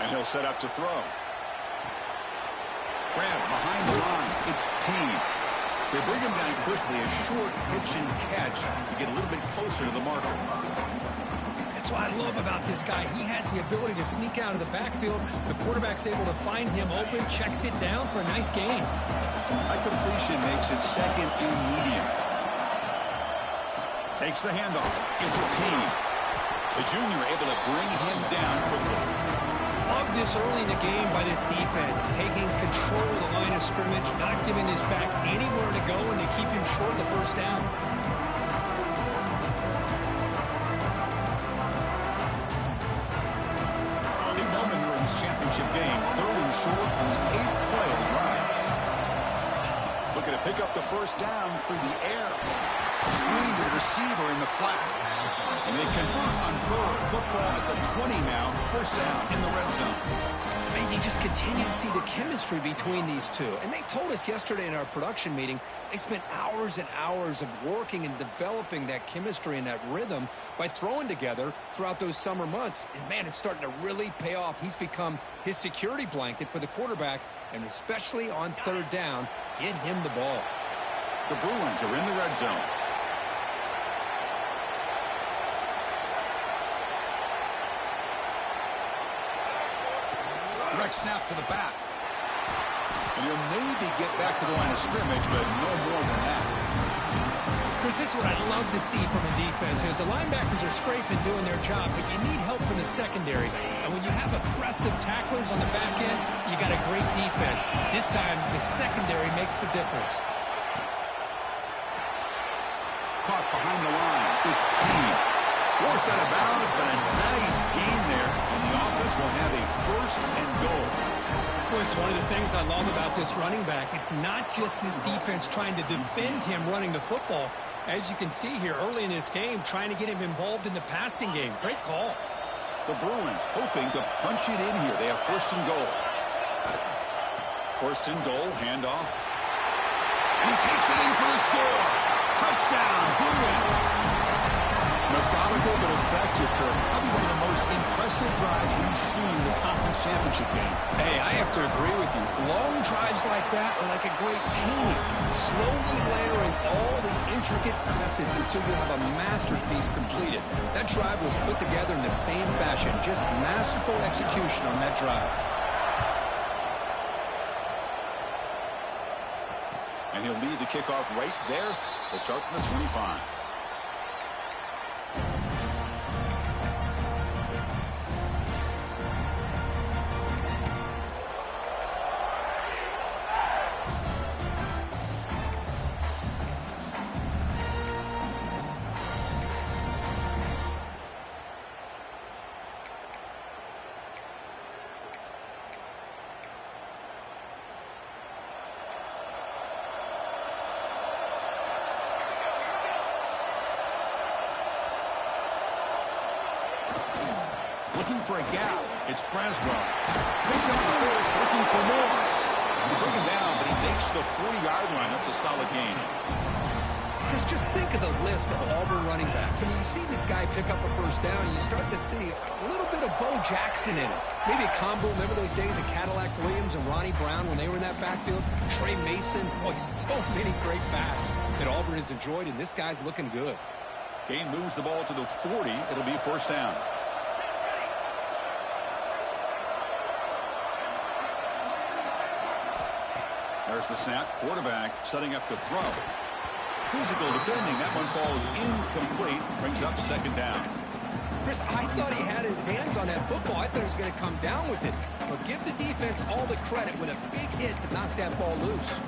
And he'll set up to throw. Grab behind the line. It's Payne. They bring him down quickly. A short pitch and catch to get a little bit closer to the marker. That's what I love about this guy. He has the ability to sneak out of the backfield. The quarterback's able to find him open, checks it down for a nice gain. High completion makes it second and medium. Takes the handoff. It's Payne. The junior able to bring him down quickly. Love this early in the game by this defense, taking control of the line of scrimmage, not giving this back anywhere to go, and they keep him short of the first down. Big moment here in this championship game. 3rd and short on the 8th play of the drive. Looking to pick up the first down through the air. Screen to the receiver in the flat. And they convert on 3rd. Football at the 20 now. First down in the red zone. And you just continue to see the chemistry between these two. And they told us yesterday in our production meeting, they spent hours and hours of working and developing that chemistry and that rhythm by throwing together throughout those summer months. And, man, it's starting to really pay off. He's become his security blanket for the quarterback, and especially on 3rd down, get him the ball. The Bruins are in the red zone. Direct snap to the back. And he'll maybe get back to the line of scrimmage, but no more than that. Chris, this is what I love to see from a defense. As the linebackers are scraping, doing their job, but you need help from the secondary. And when you have aggressive tacklers on the back end, you got a great defense. This time, the secondary makes the difference. Caught behind the line. It's Payne. Force out of bounds, but a nice gain there. And the offense will have a 1st and goal. Chris, one of the things I love about this running back, it's not just this defense trying to defend him running the football. As you can see here early in this game, trying to get him involved in the passing game. Great call. The Bruins hoping to punch it in here. They have 1st and goal. 1st and goal, handoff. And he takes it in for the score. Touchdown, Bruins. Methodical but effective, Kirk. Probably one of the most impressive drives we've seen in the conference championship game. Hey, I have to agree with you. Long drives like that are like a great painting. Slowly layering all the intricate facets until you have a masterpiece completed. That drive was put together in the same fashion. Just masterful execution on that drive. And he'll lead the kickoff right there. They'll start from the 25. Looking for a gap. It's Braswell. Picks up the first, looking for more. They bring him down, but he makes the 40-yard line. That's a solid gain. Chris, just think of the list of Auburn running backs. I mean, you see this guy pick up a first down, and you start to see a little bit of Bo Jackson in it. Maybe a combo. Remember those days of Cadillac Williams and Ronnie Brown when they were in that backfield? Trey Mason. Boy, so many great backs that Auburn has enjoyed, and this guy's looking good. Gain moves the ball to the 40. It'll be 1st down. There's the snap. Quarterback setting up the throw. Physical defending. That one falls incomplete. Brings up 2nd down. Chris, I thought he had his hands on that football. I thought he was going to come down with it. But give the defense all the credit with a big hit to knock that ball loose.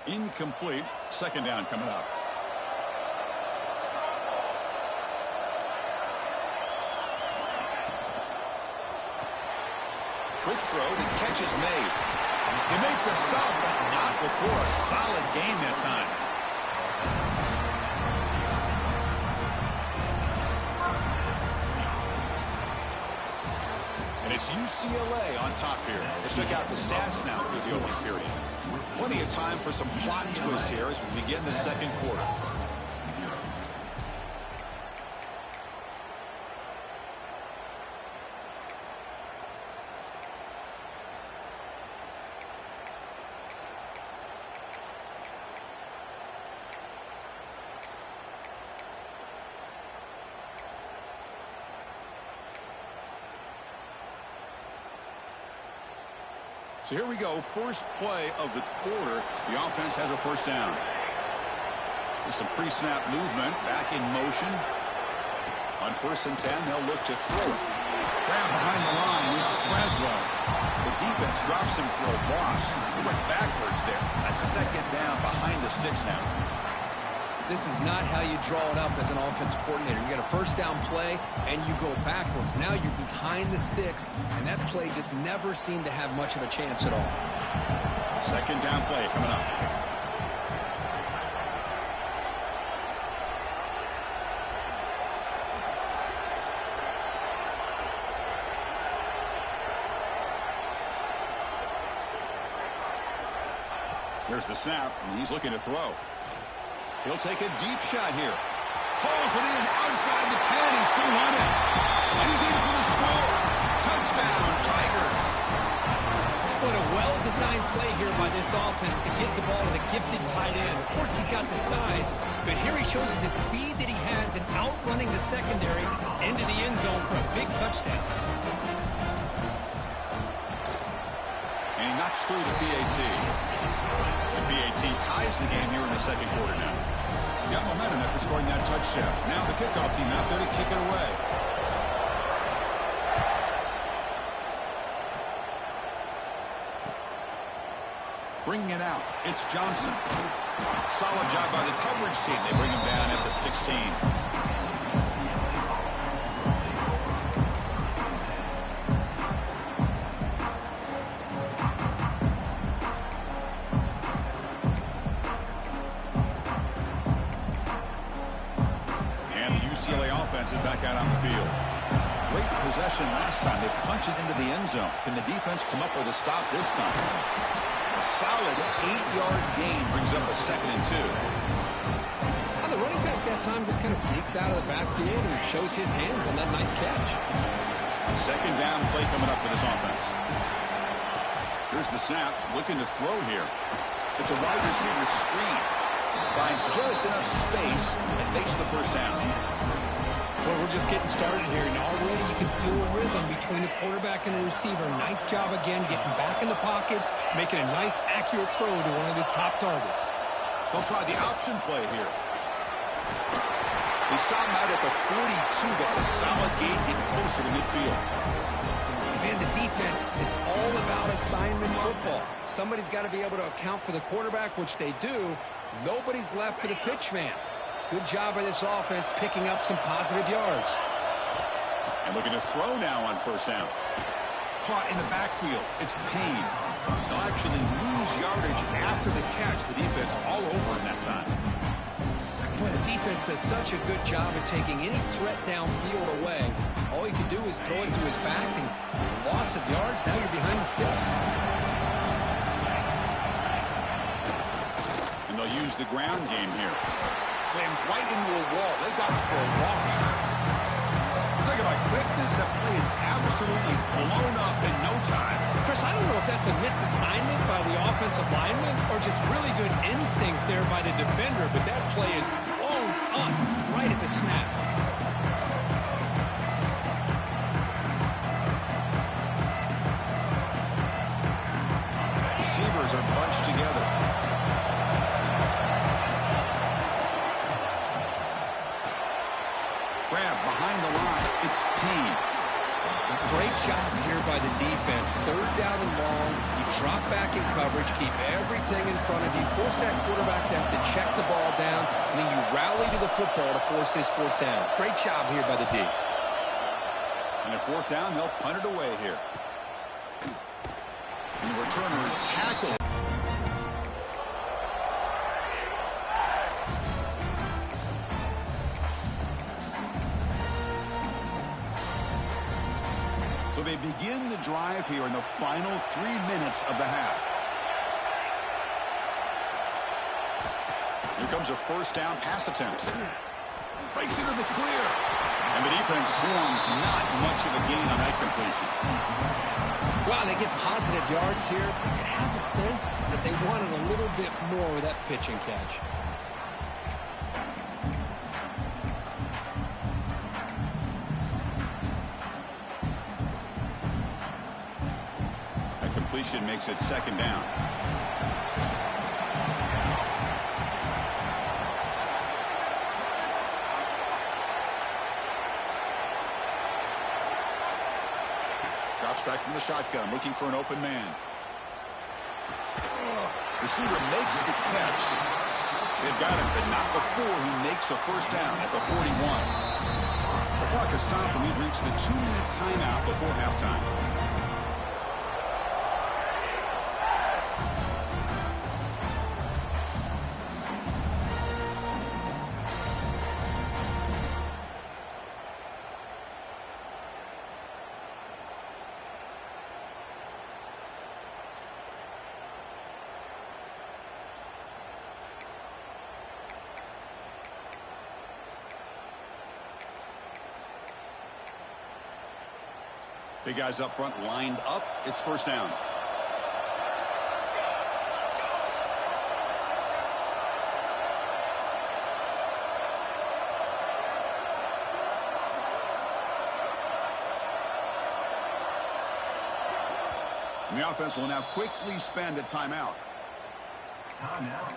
Incomplete. 2nd down coming up. Quick throw. The catch is made. They make the stop, but not before a solid gain that time. It's UCLA on top here. Let's check out the stats now for the opening period. Plenty of time for some plot twists here as we begin the second quarter. So here we go, first play of the quarter. The offense has a first down. There's some pre-snap movement, back in motion. On 1st and 10, they'll look to throw it. Grab behind the line, it's Braswell. The defense drops him for a loss. He went backwards there. A second down behind the sticks now. This is not how you draw it up as an offensive coordinator. You got a first down play, and you go backwards. Now you're behind the sticks, and that play just never seemed to have much of a chance at all. Second down play coming up. Here's the snap, and he's looking to throw. He'll take a deep shot here. Pulls it in outside the 10. He's still running. And he's in for the score. Touchdown, Tigers. What a well-designed play here by this offense to get the ball to the gifted tight end. Of course, he's got the size, but here he shows you the speed that he has in outrunning the secondary into the end zone for a big touchdown. And he knocks through the PAT. The PAT ties the game here in the second quarter now. Got momentum after scoring that touchdown. Now the kickoff team out there to kick it away. Bringing it out, it's Johnson. Solid job by the coverage team. They bring him down at the 16. Is back out on the field. Great possession last time. They punch it into the end zone. Can the defense come up with a stop this time? A solid 8-yard gain brings up a 2nd and 2. The running back that time just kind of sneaks out of the backfield and shows his hands on that nice catch. Second down play coming up for this offense. Here's the snap. Looking to throw here. It's a wide receiver screen. Finds just enough space and makes the first down. Well, we're just getting started here, and already you can feel a rhythm between the quarterback and the receiver. Nice job again getting back in the pocket, making a nice, accurate throw to one of his top targets. They'll try the option play here. They stop him out at the 42. That's a solid gain, getting closer to midfield. Man, the defense, it's all about assignment football. Somebody's got to be able to account for the quarterback, which they do. Nobody's left for the pitch man. Good job by this offense picking up some positive yards. And looking to throw now on first down. Caught in the backfield. It's Payne. They'll actually lose yardage after the catch. The defense all over him that time. Boy, the defense does such a good job of taking any threat downfield away. All you can do is throw it to his back, and loss of yards, now you're behind the sticks. And they'll use the ground game here. Slams right into a wall. They got it for a loss. Talking about quickness, that play is absolutely blown up in no time. Chris, I don't know if that's a misassignment by the offensive lineman or just really good instincts there by the defender, but that play is blown up right at the snap. Receivers are bunched together. Grab behind the line. It's Payne. Great job here by the defense. Third down and long. You drop back in coverage, keep everything in front of you, force that quarterback to have to check the ball down, and then you rally to the football to force this 4th down. Great job here by the D. And at 4th down, they'll punt it away here. And the returner is tackled. So So they begin the drive here in the final 3 minutes of the half. Here comes a first down pass attempt. Breaks into the clear. And the defense swarms. Not much of a gain on that completion. Wow, they get positive yards here. I have a sense that they wanted a little bit more with that pitch and catch. That completion makes it second down. Back from the shotgun, looking for an open man. Receiver makes the catch. They've got him, but not before he makes a first down at the 41. The clock has stopped, and we've reached the 2-minute timeout before halftime. Big guys up front lined up. It's first down. And the offense will now quickly spend a timeout. Timeout.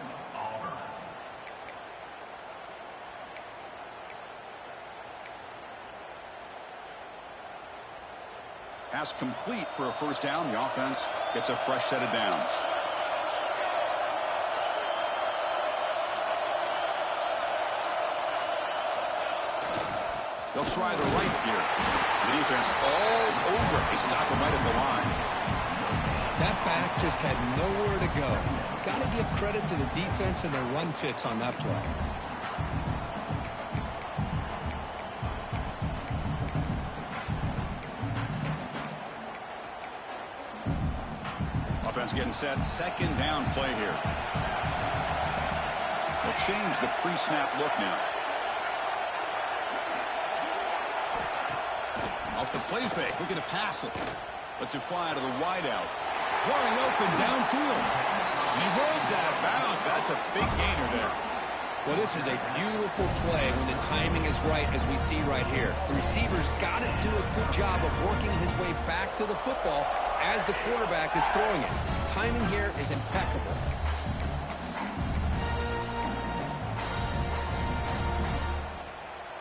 Pass complete for a first down. The offense gets a fresh set of downs. They'll try the right here. The defense all over. They stop him right at the line. That back just had nowhere to go. Got to give credit to the defense and their run fits on that play. Offense getting set. Second down play here. They'll change the pre-snap look now. Off the play fake. Looking to pass it. Lets it fly to the wideout. Wide open downfield. And he runs out of bounds. That's a big gainer there. Well, this is a beautiful play when the timing is right, as we see right here. The receiver's got to do a good job of working his way back to the football as the quarterback is throwing it. Timing here is impeccable.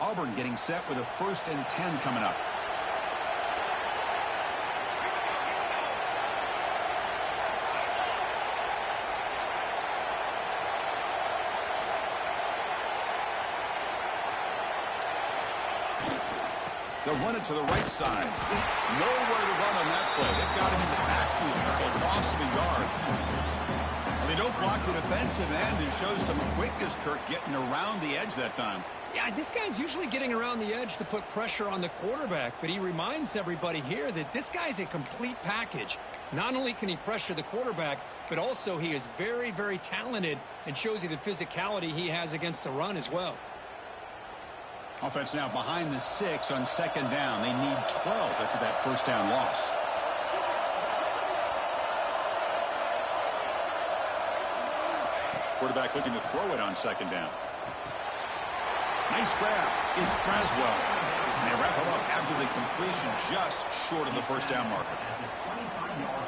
Auburn getting set with a 1st and 10 coming up. They'll run it to the right side. Nowhere to run on that play. They've got him in the backfield. It's a loss of a yard. And they don't block the defensive end and show some quickness, Kirk, getting around the edge that time. Yeah, this guy's usually getting around the edge to put pressure on the quarterback, but he reminds everybody here that this guy's a complete package. Not only can he pressure the quarterback, but also he is very, very talented and shows you the physicality he has against the run as well. Offense now behind the 6 on second down. They need 12 after that first down loss. Quarterback looking to throw it on second down. Nice grab. It's Braswell. And they wrap him up after the completion just short of the first down marker.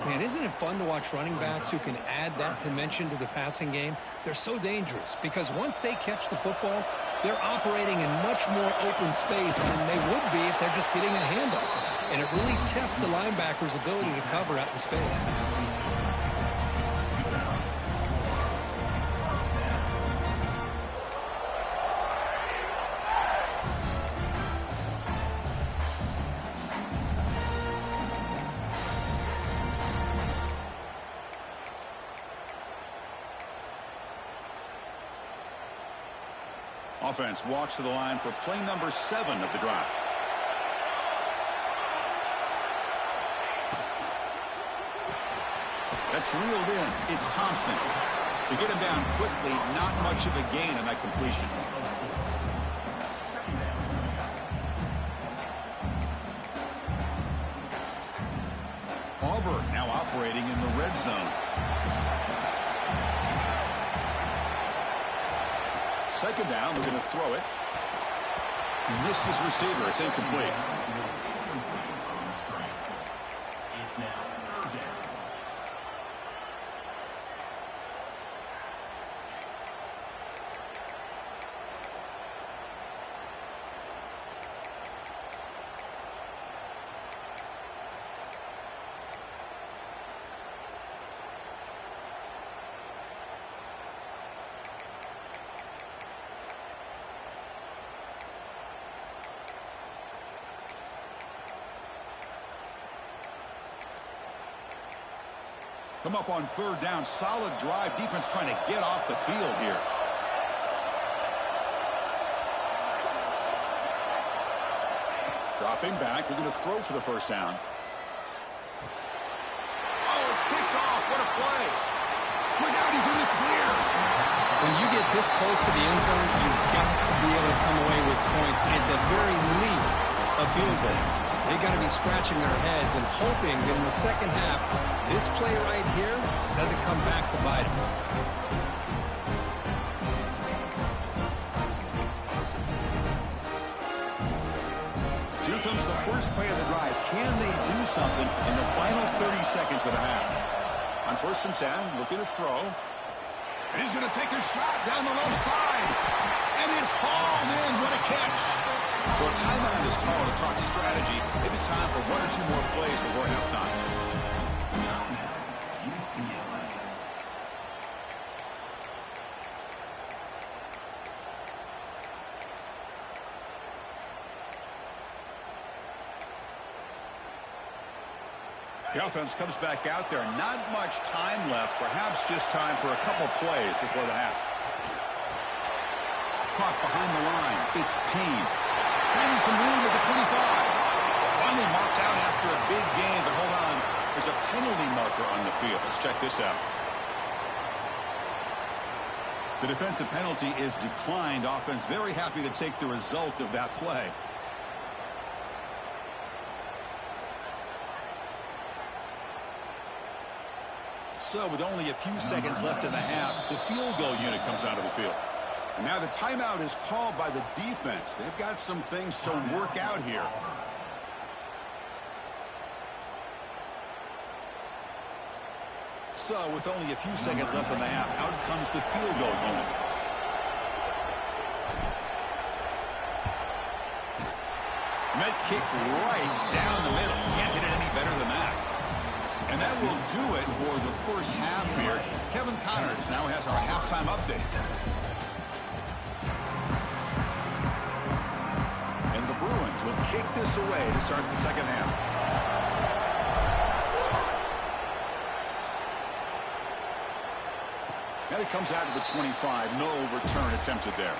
Man, isn't it fun to watch running backs who can add that dimension to the passing game? They're so dangerous because once they catch the football, they're operating in much more open space than they would be if they're just getting a handoff. And it really tests the linebacker's ability to cover out in space. Offense walks to the line for play number 7 of the drive. It's reeled in. It's Thompson. To get him down quickly, not much of a gain on that completion. Auburn now operating in the red zone. Second down, we're going to throw it. He missed his receiver. It's incomplete. It's now third down. Come up on third down. Solid drive. Defense trying to get off the field here. Dropping back. We're going to throw for the first down. Oh, it's picked off. What a play. Look out. He's in the clear. When you get this close to the end zone, you've got to be able to come away with points. At the very least, a field goal. They got to be scratching their heads and hoping that in the second half, this play right here doesn't come back to bite them. Here comes the first play of the drive. Can they do something in the final 30 seconds of the half? On 1st and 10, looking to throw. And he's going to take a shot down the left side. And it's hauled in. What a catch. So a timeout is called to talk strategy. Maybe time for 1 or 2 more plays before halftime. The offense comes back out there. Not much time left. Perhaps just time for a couple plays before the half. Caught behind the line. It's Payne. Finding some room at the 25. Finally marked out after a big game, but hold on. There's a penalty marker on the field. Let's check this out. The defensive penalty is declined. Offense very happy to take the result of that play. So with only a few seconds left in the half, the field goal unit comes out of the field. And now the timeout is called by the defense. They've got some things to work out here. So with only a few seconds left in the half, out comes the field goal unit. Net kick right down the middle. Can't hit it any better than that. And that will do it for the first half here. Kevin Connors now has our halftime update. And the Bruins will kick this away to start the second half. Now he comes out of the 25. No return attempted there.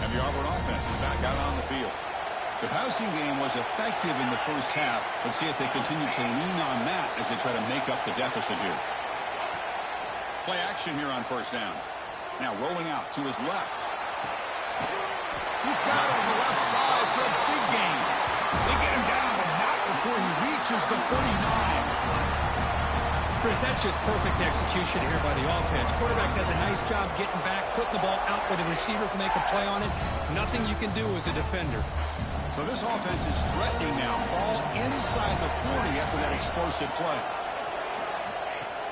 And the Auburn offense is back out on the field. The passing game was effective in the first half. Let's see if they continue to lean on that as they try to make up the deficit here. Play action here on first down. Now rolling out to his left. He's got it on the left side for a big gain. They get him down, but not before he reaches the 39. Chris, that's just perfect execution here by the offense. Quarterback does a nice job getting back, putting the ball out where the receiver can make a play on it. Nothing you can do as a defender. So this offense is threatening now. Ball inside the 40 after that explosive play.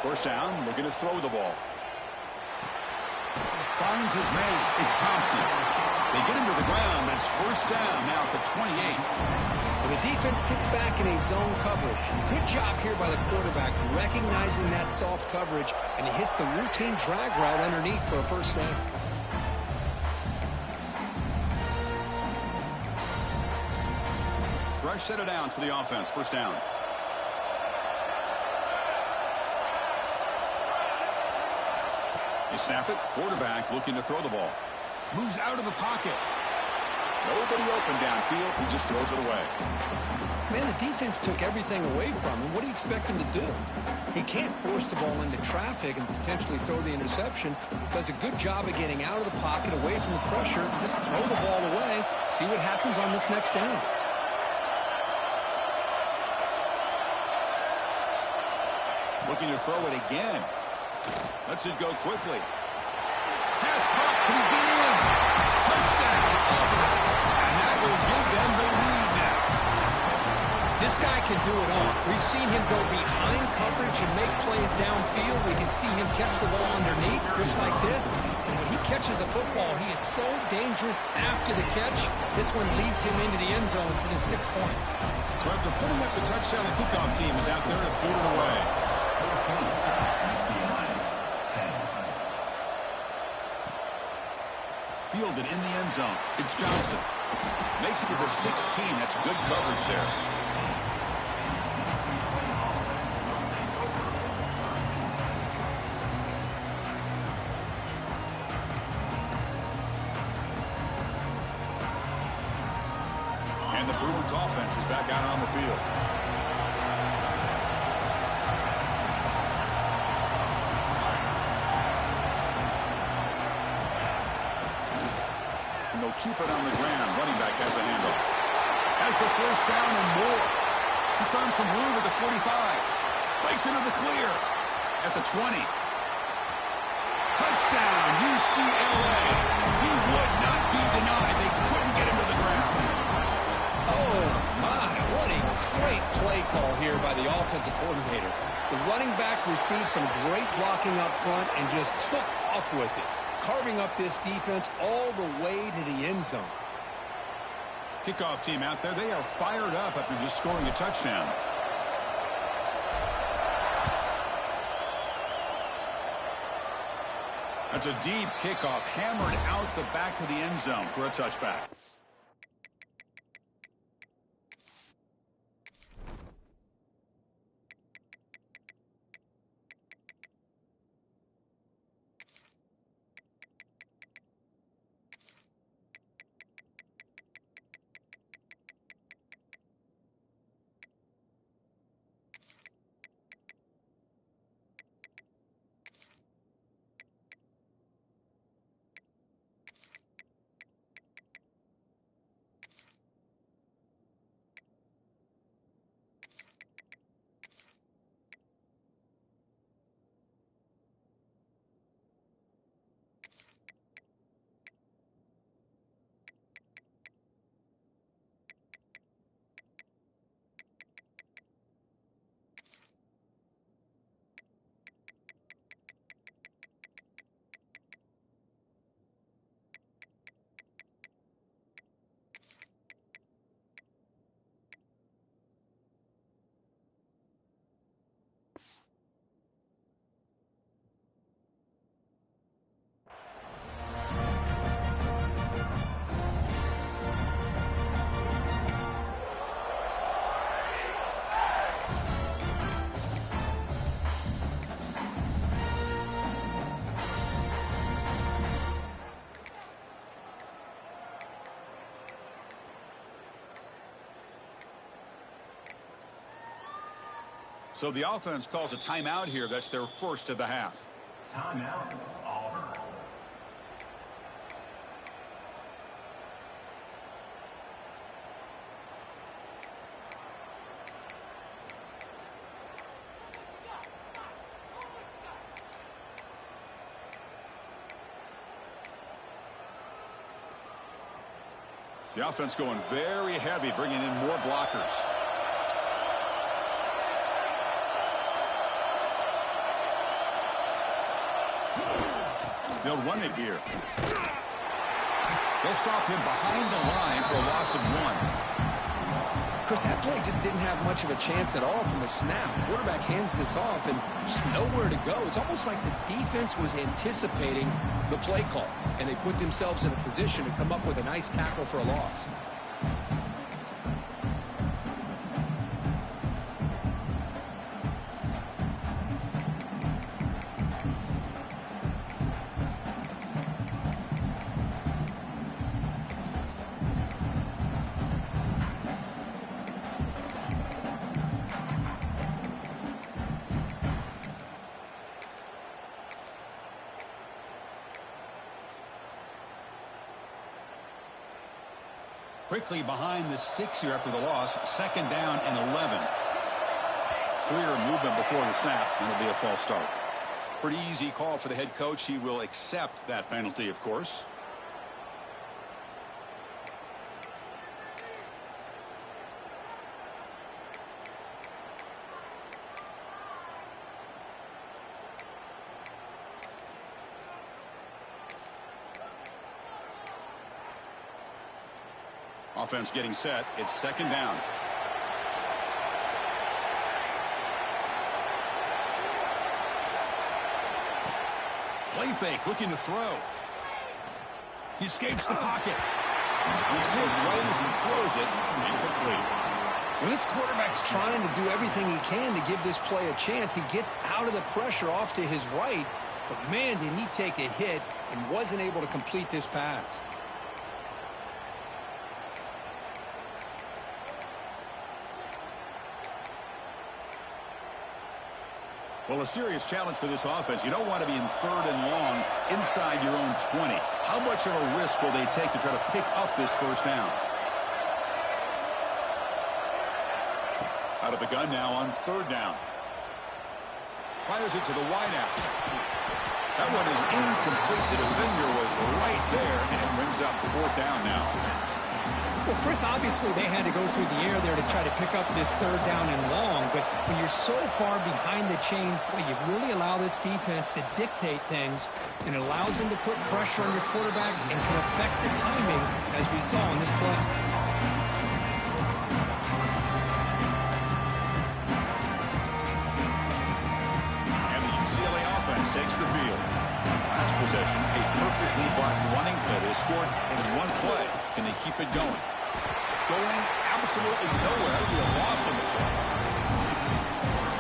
First down, looking to throw the ball. Finds his man. It's Thompson. They get him to the ground, but it's first down now at the 28. Well, the defense sits back in a zone coverage. Good job here by the quarterback recognizing that soft coverage, and he hits the routine drag route underneath for a first down. Fresh set of downs for the offense. First down. To snap it, quarterback looking to throw the ball. Moves out of the pocket. Nobody open downfield. He just throws it away. Man, the defense took everything away from him. What do you expect him to do? He can't force the ball into traffic and potentially throw the interception. Does a good job of getting out of the pocket, away from the pressure. Just throw the ball away. See what happens on this next down. Looking to throw it again. Lets it go quickly. Pass caught. Can he get in? Touchdown. And that will give them the lead now. This guy can do it all. We've seen him go behind coverage and make plays downfield. We can see him catch the ball underneath, just like this. And when he catches a football, he is so dangerous after the catch. This one leads him into the end zone for the 6 points. So after putting up the touchdown, the kickoff team is out there to boot it away. Fielded in the end zone. It's Johnson. Makes it to the 16. That's good coverage there. And the Bruins offense is back out on the field. And they'll keep it on the ground. Running back has a handoff. Has the first down and more. He's found some room at the 45. Breaks into the clear at the 20. Touchdown, UCLA. He would not be denied. They couldn't get him to the ground. Oh, my. What a great play call here by the offensive coordinator. The running back received some great blocking up front and just took off with it, carving up this defense all the way to the end zone. Kickoff team out there. They are fired up after just scoring a touchdown. That's a deep kickoff, hammered out the back of the end zone for a touchback. So the offense calls a timeout here. That's their first of the half. Timeout, Auburn. The offense going very heavy, bringing in more blockers. They'll run it here. They'll stop him behind the line for a loss of 1. Chris, that play just didn't have much of a chance at all from the snap. The quarterback hands this off and just nowhere to go. It's almost like the defense was anticipating the play call, and they put themselves in a position to come up with a nice tackle for a loss. quickly behind the sticks here after the loss. 2nd down and 11. Clear movement before the snap, and it'll be a false start. Pretty easy call for the head coach. He will accept that penalty, of course. Offense getting set. It's 2nd down. Play fake, looking to throw. He escapes the pocket. He's hit right as he throws it. Incomplete. When this quarterback's trying to do everything he can to give this play a chance, he gets out of the pressure off to his right. But, man, did he take a hit and wasn't able to complete this pass. Well, a serious challenge for this offense. You don't want to be in 3rd and long inside your own 20. How much of a risk will they take to try to pick up this 1st down? Out of the gun now on 3rd down. Fires it to the wideout. That one is incomplete. The defender was right there, and it brings up 4th down now. Well, Chris, obviously they had to go through the air there to try to pick up this 3rd down and long, but when you're so far behind the chains, boy, you really allow this defense to dictate things, and it allows them to put pressure on your quarterback and can affect the timing, as we saw in this play. And the UCLA offense takes the field. Last possession, a perfectly blocked running play. They scored in one play. Can they keep it going? Going absolutely nowhere. That would be a loss on the play.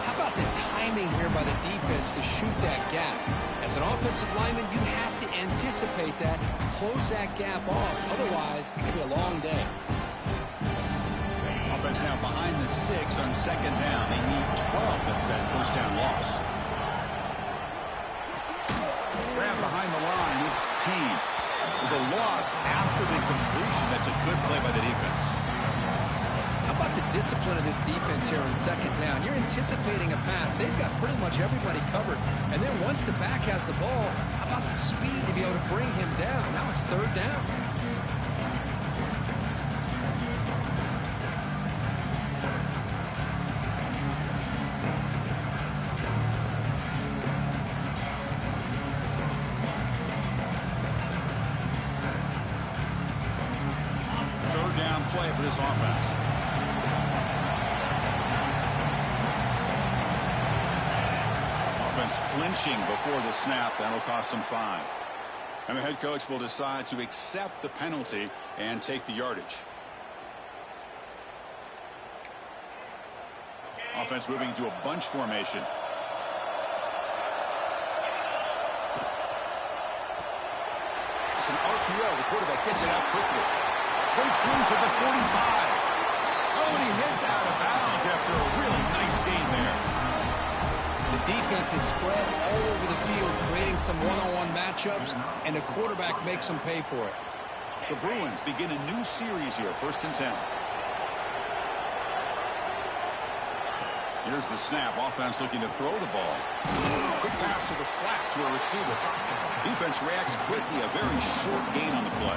How about the timing here by the defense to shoot that gap? As an offensive lineman, you have to anticipate that, close that gap off. Otherwise, it could be a long day. Offense now behind the sticks on 2nd down. They need 12 after that 1st down loss. Grab behind the line. It's Payne. There's a loss after the completion. That's a good play by the defense. How about the discipline of this defense here on 2nd down? You're anticipating a pass. They've got pretty much everybody covered. And then once the back has the ball, how about the speed to be able to bring him down? Now it's 3rd down. Play for this offense. Offense flinching before the snap. That'll cost them 5. And the head coach will decide to accept the penalty and take the yardage. Offense moving to a bunch formation. It's an RPO. The quarterback gets it out quickly. Breaks loose at the 45. Oh, and he hits out of bounds after a really nice gain there. The defense is spread all over the field, creating some one-on-one matchups, and the quarterback makes them pay for it. The Bruins begin a new series here, 1st and 10. Here's the snap. Offense looking to throw the ball. Quick pass to the flat to a receiver. Defense reacts quickly. A very short gain on the play.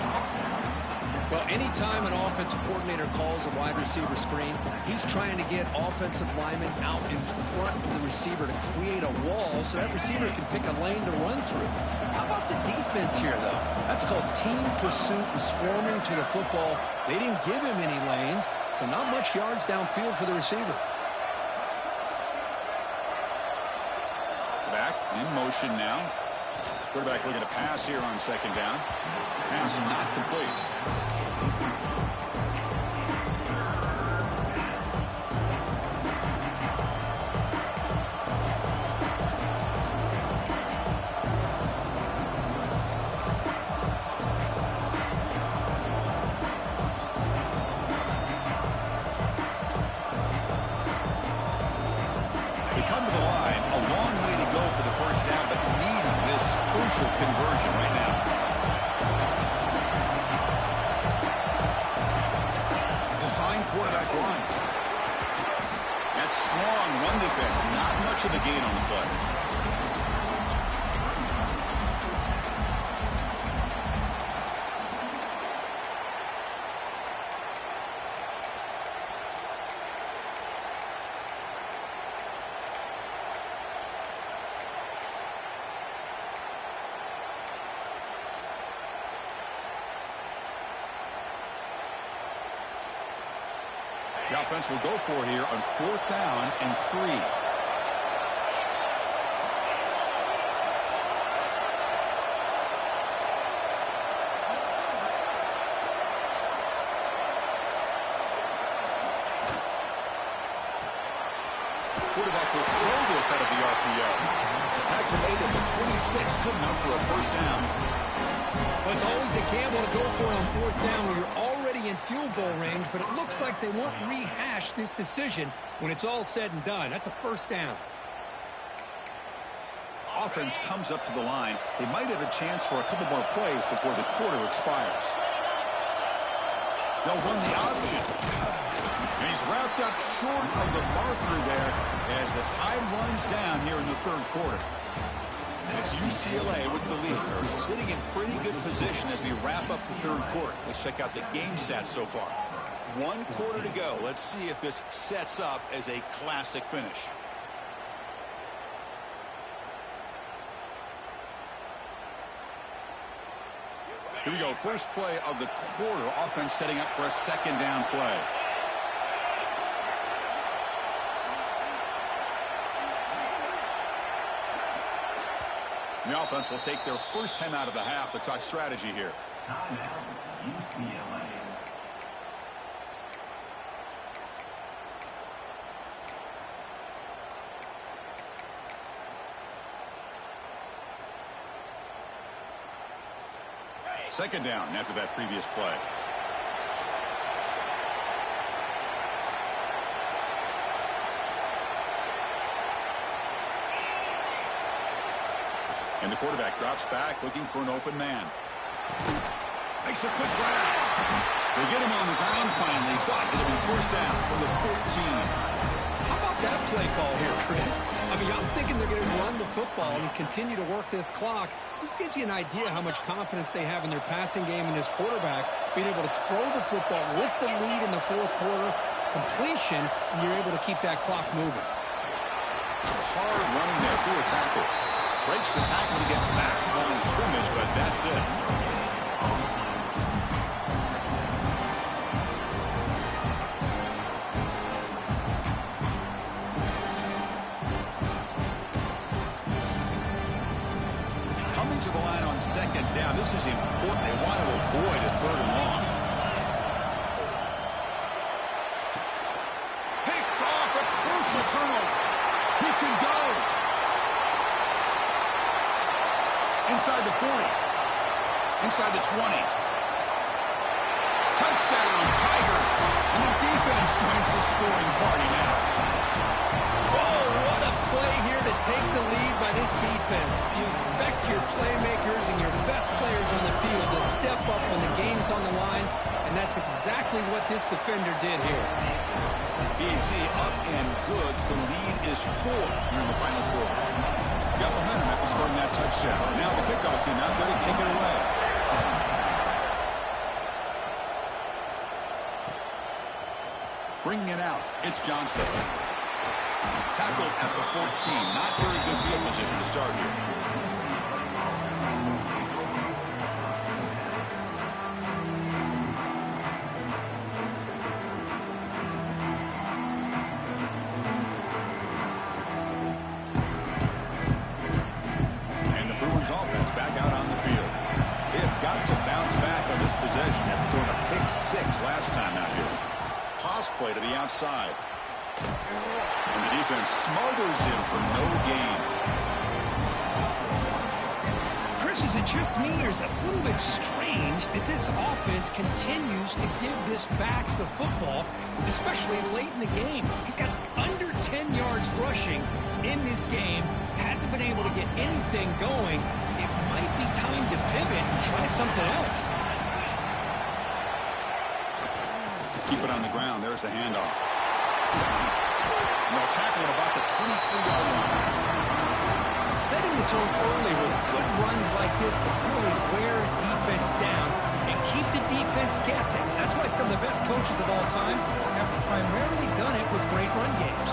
Well, anytime an offensive coordinator calls a wide receiver screen, he's trying to get offensive linemen out in front of the receiver to create a wall so that receiver can pick a lane to run through. How about the defense here, though? That's called team pursuit and swarming to the football. They didn't give him any lanes, so not much yards downfield for the receiver. Back in motion now. Quarterback looking to pass here on 2nd down. Pass not complete. They come to the line. A long way to go for the 1st down, but needing this crucial conversion right now. quarterback run. That's strong run defense. Not much of a gain on the play. The offense will go for here on 4th down and 3. Quarterback will throw this out of the RPO. Tackle made at the 26, good enough for a first down. Well, it's always a gamble to go for it on 4th down when you're already in field goal range, but it looks like they won't rehash this decision when it's all said and done. That's a first down. Offense comes up to the line. They might have a chance for a couple more plays before the quarter expires. They'll run the option. And he's wrapped up short of the marker there as the time runs down here in the 3rd quarter. And it's UCLA with the lead. Sitting in pretty good position as we wrap up the 3rd quarter. Let's check out the game stats so far. 1 quarter to go. Let's see if this sets up as a classic finish. Here we go. First play of the quarter. Offense setting up for a 2nd down play. The offense will take their first time out of the half to talk strategy here. Timeout, UCLA. Second down after that previous play. And the quarterback drops back looking for an open man. Makes a quick grab. They get him on the ground finally, but it'll be first down from the 14. How about that play call here, Chris? I mean, I'm thinking they're going to run the football and continue to work this clock. This gives you an idea how much confidence they have in their passing game and this quarterback being able to throw the football with the lead in the 4th quarter, completion, and you're able to keep that clock moving. Hard running there through a tackle. Breaks the tackle to get back to the line of scrimmage, but that's it. Coming to the line on 2nd down. This is important. They want to avoid a 3rd and long. Picked off, a crucial turnover. He can go. Inside the 40. Inside the 20. Touchdown, Tigers. And the defense joins the scoring party now. Whoa, what a play here to take the lead by this defense. You expect your playmakers and your best players on the field to step up when the game's on the line, and that's exactly what this defender did here. B&T up and good. The lead is 4 here in the final quarter. Got momentum after scoring that touchdown. Now the kickoff team out there to kick it away. Bringing it out, it's Johnson. Tackled at the 14. Not very good field position to start here. Offense back out on the field. They have got to bounce back on this possession after throwing a pick 6 last time out here. Toss play to the outside. And the defense smothers him for no gain. Chris, is it just me, or is it a little bit strange that this offense continues to give this back the football, especially late in the game? He's got under 10 yards rushing in this game, hasn't been able to get anything going. It might be time to pivot and try something else. Keep it on the ground. There There's the handoff. And they'll tackle at about the 23-yard line. Setting the tone early with good runs like this can really wear a defense down and keep the defense guessing. That's why some of the best coaches of all time have primarily done it with great run games.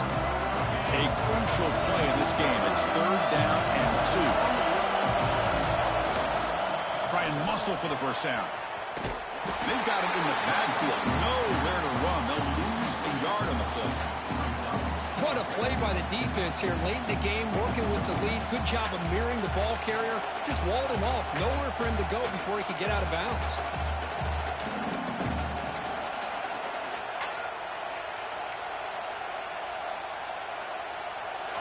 A crucial play in this game. It's 3rd down and 2. Try and muscle for the first down. They've got him in the backfield. Nowhere to run. They'll lose a yard on the play. What a play by the defense here late in the game, working with the lead. Good job of mirroring the ball carrier. Just walled him off. Nowhere for him to go before he could get out of bounds.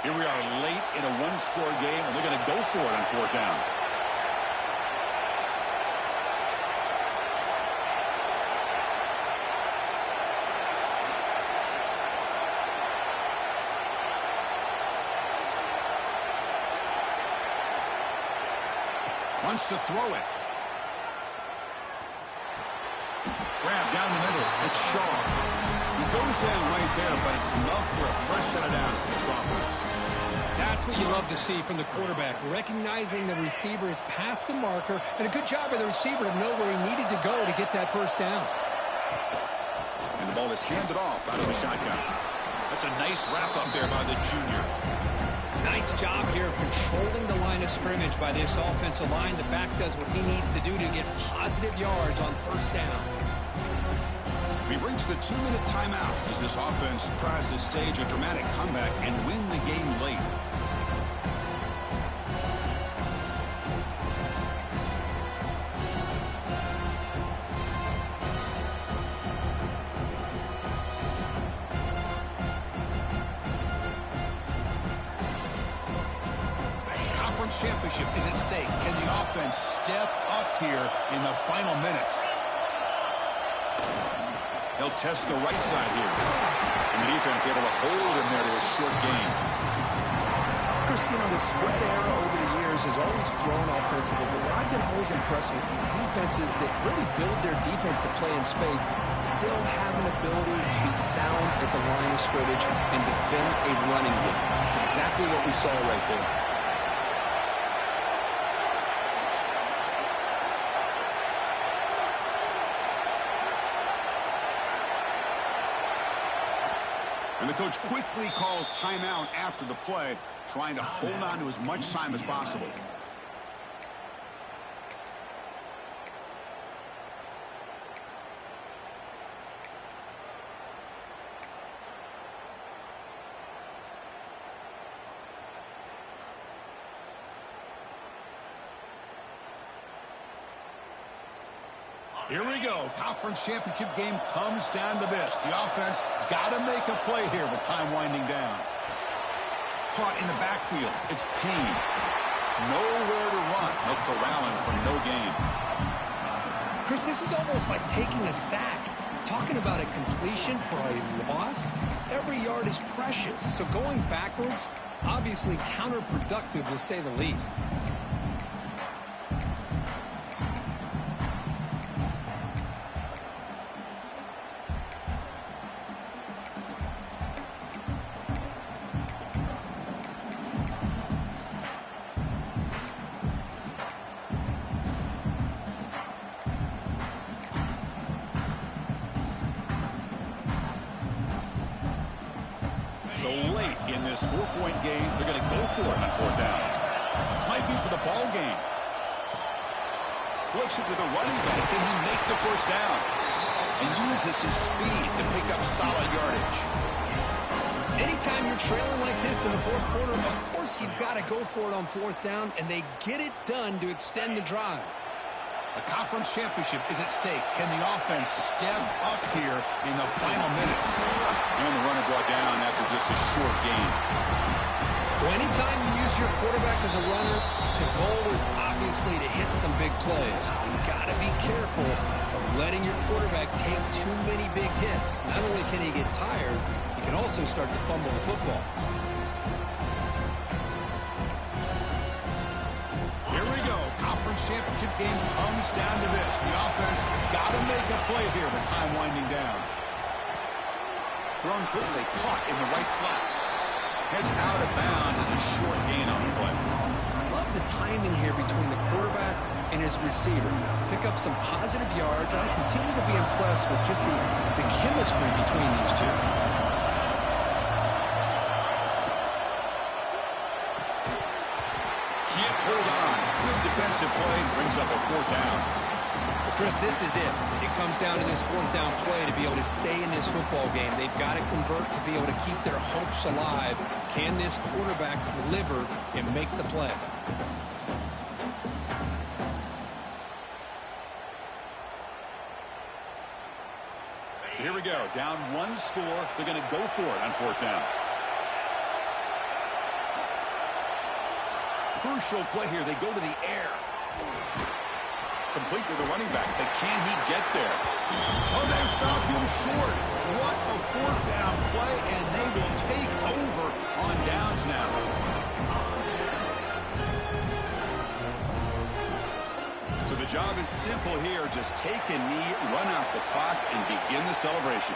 Here we are late in a one-score game, and they're going to go for it on 4th down. Wants to throw it. Grab down the middle. It's Shaw. He goes down right there, but it's enough for a fresh set of downs for this offense. That's what you love to see from the quarterback, recognizing the receiver is past the marker, and a good job by the receiver to know where he needed to go to get that first down. And the ball is handed off out of the shotgun. That's a nice wrap up there by the junior. Nice job here of controlling the line of scrimmage by this offensive line. The back does what he needs to do to get positive yards on first down. We've reached the 2-minute timeout as this offense tries to stage a dramatic comeback and win the game late. Championship is at stake. Can the offense step up here in the final minutes? He'll test the right side here. And the defense able to hold him there to a short gain. Chris, you know, the spread era over the years has always grown offensively, but what I've been always impressed with defenses that really build their defense to play in space still have an ability to be sound at the line of scrimmage and defend a running game. It's exactly what we saw right there. And the coach quickly calls timeout after the play, trying to hold on to as much time as possible. Here we go. Conference championship game comes down to this. The offense got to make a play here with time winding down. Caught in the backfield. It's Payne. Nowhere to run. They'll corral him for no gain. Chris, this is almost like taking a sack. Talking about a completion for a loss, every yard is precious. So going backwards, obviously counterproductive to say the least. So late in this 4-point game, they're going to go for it on 4th down. This might be for the ball game. Flips it to the running back. Can he make the first down? And uses his speed to pick up solid yardage. Anytime you're trailing like this in the fourth quarter, of course you've got to go for it on 4th down, and they get it done to extend the drive. A conference championship is at stake. Can the offense step up here in the final minutes? And the runner brought down after just a short gain. Well, anytime you use your quarterback as a runner, the goal is obviously to hit some big plays. You've got to be careful of letting your quarterback take too many big hits. Not only can he get tired, he can also start to fumble the football. Championship game comes down to this. The offense got to make a play here with time winding down. Thrown quickly, caught in the right flat. Heads out of bounds as a short gain on the play. Love the timing here between the quarterback and his receiver. Pick up some positive yards, and I continue to be impressed with just the chemistry between these two. Can't hold on. Good defensive play, brings up a 4th down. Chris, this is it. It comes down to this 4th down play to be able to stay in this football game. They've got to convert to be able to keep their hopes alive. Can this quarterback deliver and make the play? So here we go. Down 1 score. They're going to go for it on 4th down. Crucial play here. They go to the air. Complete to the running back, but can he get there? Oh, they've stopped him short. What a 4th down play, and they will take over on downs now. So the job is simple here. Just take a knee, run out the clock, and begin the celebration.